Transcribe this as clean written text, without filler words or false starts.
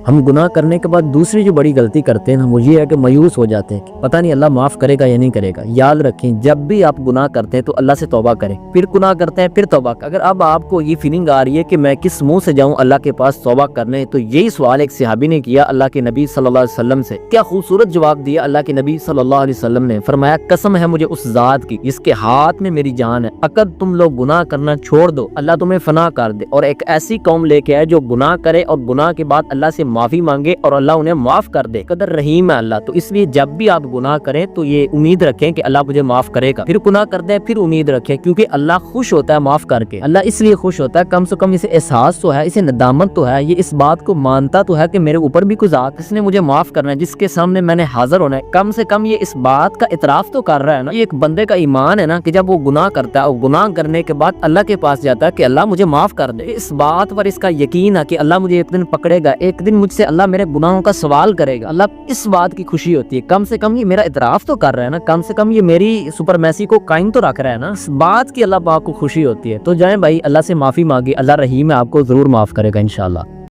ہم گناہ کرنے کے بعد دوسری جو بڑی غلطی کرتے ہیں وہ یہ ہے کہ مایوس ہو جاتے ہیں، پتہ نہیں اللہ معاف کرے گا یا نہیں کرے گا۔ یاد رکھیں جب بھی آپ گناہ کرتے ہیں تو اللہ سے توبہ کریں، پھر گناہ کرتے ہیں پھر توبہ۔ اگر اب آپ کو یہ فیلنگ آ رہی ہے کہ میں کس منہ سے جاؤں اللہ کے پاس توبہ کرنے، تو یہی سوال ایک صحابی نے کیا اللہ کے نبی صلی اللہ علیہ وسلم سے۔ کیا خوبصورت جواب دیا اللہ کے نبی صلی اللہ علیہ وسلم نے، فرمایا قسم ہے مجھے اس ذات کی جس کے ہاتھ میں میری جان ہے، اگر تم لوگ گناہ کرنا چھوڑ دو اللہ تمہیں فنا کر دے، اور ایک ایسی قوم لے کے آئے جو گناہ کرے اور گناہ کے بعد اللہ سے معافی مانگے اور اللہ انہیں معاف کر دے۔ قدر رحیم ہے اللہ۔ تو اس لیے جب بھی آپ گناہ کریں تو یہ امید رکھیں کہ اللہ مجھے معاف کرے گا، پھر گناہ کر دیں پھر امید رکھیں، کیونکہ اللہ خوش ہوتا ہے معاف کر کے۔ اللہ اس لیے خوش ہوتا ہے کم سے کم اسے احساس تو ہے، اسے ندامت تو ہے، یہ اس بات کو مانتا تو ہے کہ میرے اوپر بھی کوئی ذات اس نے مجھے معاف کرنا ہے جس کے سامنے میں نے حاضر ہونا ہے، کم سے کم یہ اس بات کا اعتراف تو کر رہا ہے نا۔ یہ ایک بندے کا ایمان ہے نا کہ جب وہ گناہ کرتا ہے اور گناہ کرنے کے بعد اللہ کے پاس جاتا ہے کہ اللہ مجھے معاف کر دے، اس بات پر اس کا یقین ہے کہ اللہ مجھے ایک دن پکڑے گا، ایک دن مجھ سے اللہ میرے گناہوں کا سوال کرے گا، اللہ اس بات کی خوشی ہوتی ہے۔ کم سے کم یہ میرا اعتراف تو کر رہا ہے نا، کم سے کم یہ میری سپرمیسی کو قائم تو رکھ رہا ہے نا، اس بات کی اللہ پاک کو خوشی ہوتی ہے۔ تو جائیں بھائی اللہ سے معافی مانگی، اللہ رحیم ہے، آپ کو ضرور معاف کرے گا انشاءاللہ۔